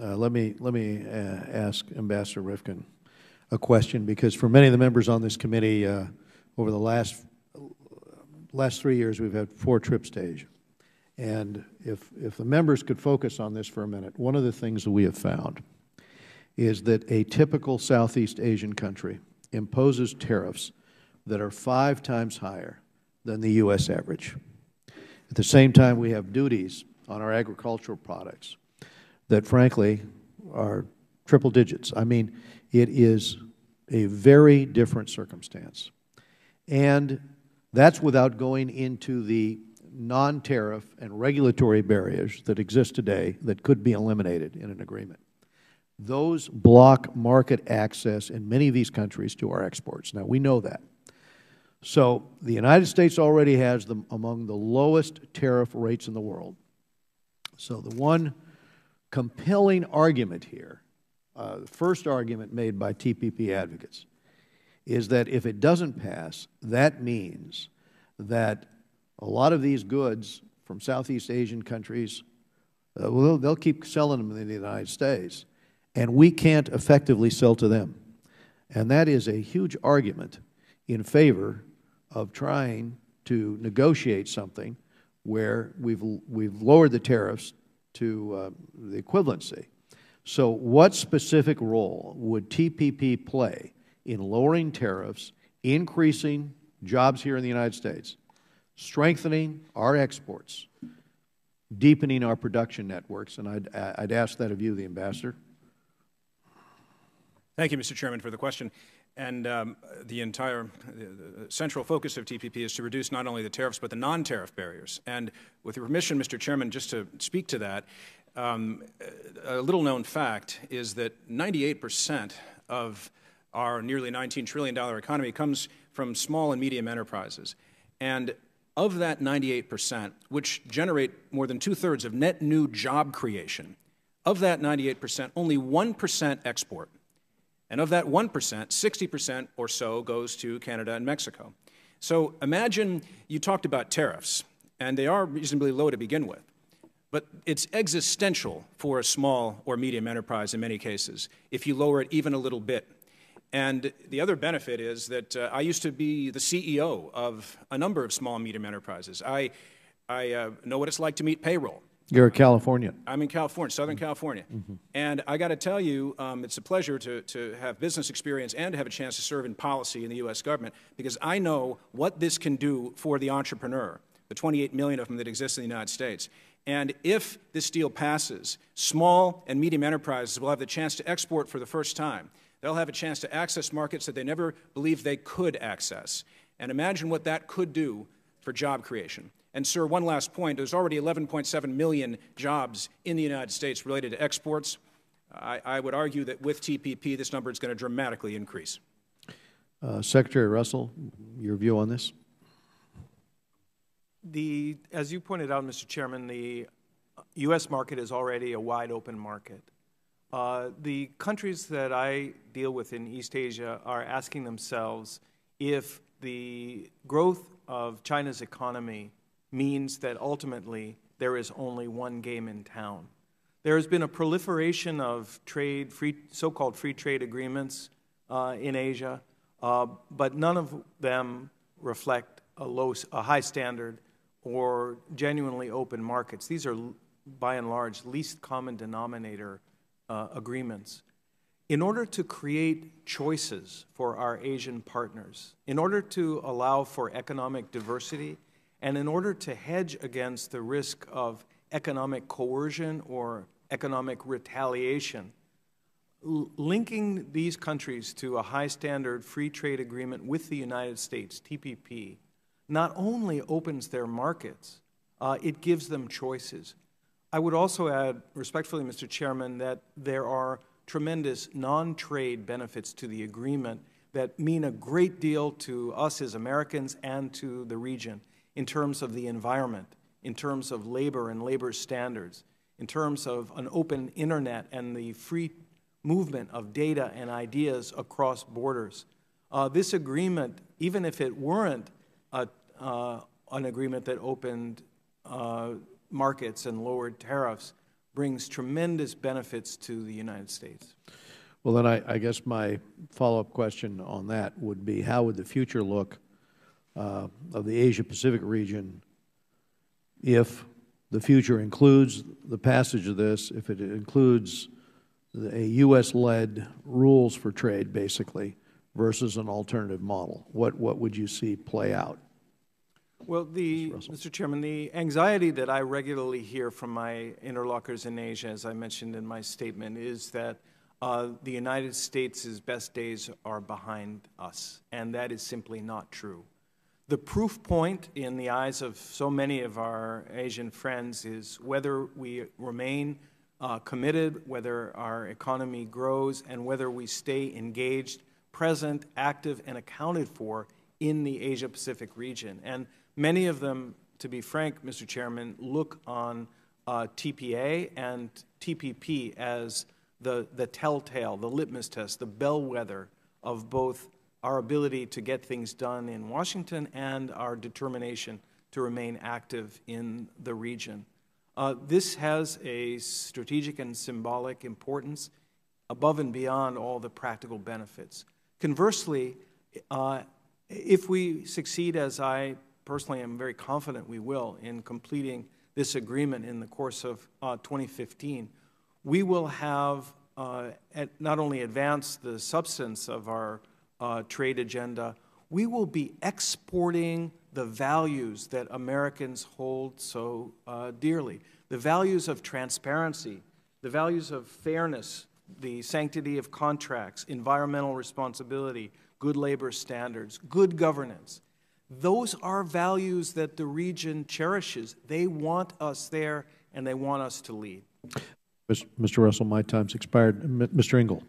Let me ask Ambassador Rifkin a question, because for many of the members on this committee, over the last 3 years, we've had 4 trips to Asia. And if the members could focus on this for a minute, one of the things that we have found is that a typical Southeast Asian country imposes tariffs that are 5 times higher than the U.S. average. At the same time, we have duties on our agricultural products that, frankly, are triple digits. I mean, it is a very different circumstance. And that's without going into the non-tariff and regulatory barriers that exist today that could be eliminated in an agreement. Those block market access in many of these countries to our exports. Now, we know that. So the United States already has among the lowest tariff rates in the world. So the one compelling argument here, the first argument made by TPP advocates, is that if it doesn't pass, that means that a lot of these goods from Southeast Asian countries, well, they'll keep selling them in the United States, and we can't effectively sell to them. And that is a huge argument in favor of trying to negotiate something where we've lowered the tariffs to the equivalency. So what specific role would TPP play in lowering tariffs, increasing jobs here in the United States, strengthening our exports, deepening our production networks? And I'd ask that of you, the Ambassador. Thank you, Mr. Chairman, for the question. And the central focus of TPP is to reduce not only the tariffs but the non-tariff barriers. And with your permission, Mr. Chairman, just to speak to that, a little-known fact is that 98% of our nearly $19 trillion economy comes from small and medium enterprises. And of that 98%, which generate more than 2/3 of net new job creation, of that 98%, only 1% export. And of that 1%, 60% or so goes to Canada and Mexico. So imagine you talked about tariffs, and they are reasonably low to begin with. But it's existential for a small or medium enterprise in many cases if you lower it even a little bit. And the other benefit is that I used to be the CEO of a number of small and medium enterprises. I know what it's like to meet payroll. You're a Californian. I'm in California, Southern California. Mm-hmm. And I got to tell you, it's a pleasure to have business experience and to have a chance to serve in policy in the U.S. government, because I know what this can do for the entrepreneur, the 28 million of them that exist in the United States. And if this deal passes, small and medium enterprises will have the chance to export for the first time. They'll have a chance to access markets that they never believed they could access. And imagine what that could do for job creation. And, sir, one last point. There's already 11.7 million jobs in the United States related to exports. I would argue that with TPP, this number is going to dramatically increase. Secretary Russell, your view on this? As you pointed out, Mr. Chairman, the U.S. market is already a wide-open market. The countries that I deal with in East Asia are asking themselves if the growth of China's economy means that ultimately there is only one game in town. There has been a proliferation of so-called free trade agreements in Asia, but none of them reflect a high standard or genuinely open markets. These are, by and large, least common denominator agreements. In order to create choices for our Asian partners, in order to allow for economic diversity, and in order to hedge against the risk of economic coercion or economic retaliation, linking these countries to a high standard free trade agreement with the United States, TPP, not only opens their markets, it gives them choices. I would also add, respectfully, Mr. Chairman, that there are tremendous non-trade benefits to the agreement that mean a great deal to us as Americans and to the region in terms of the environment, in terms of labor and labor standards, in terms of an open internet and the free movement of data and ideas across borders. This agreement, even if it weren't an agreement that opened markets and lowered tariffs, brings tremendous benefits to the United States. Well, then I guess my follow-up question on that would be, how would the future look of the Asia-Pacific region if the future includes the passage of this, if it includes a U.S.-led rules for trade, basically, versus an alternative model? What would you see play out? Well, Mr. Chairman, the anxiety that I regularly hear from my interlocutors in Asia, as I mentioned in my statement, is that the United States' best days are behind us, and that is simply not true. The proof point in the eyes of so many of our Asian friends is whether we remain committed, whether our economy grows, and whether we stay engaged, present, active, and accounted for in the Asia-Pacific region. And many of them, to be frank, Mr. Chairman, look on TPA and TPP as the telltale, the litmus test, the bellwether of both our ability to get things done in Washington and our determination to remain active in the region. This has a strategic and symbolic importance above and beyond all the practical benefits. Conversely, if we succeed, as I personally am very confident we will, in completing this agreement in the course of 2015, we will have not only advanced the substance of our trade agenda, we will be exporting the values that Americans hold so dearly. The values of transparency, the values of fairness, the sanctity of contracts, environmental responsibility, good labor standards, good governance. Those are values that the region cherishes. They want us there, and they want us to lead. Mr. Russell, my time's expired. Mr. Engel.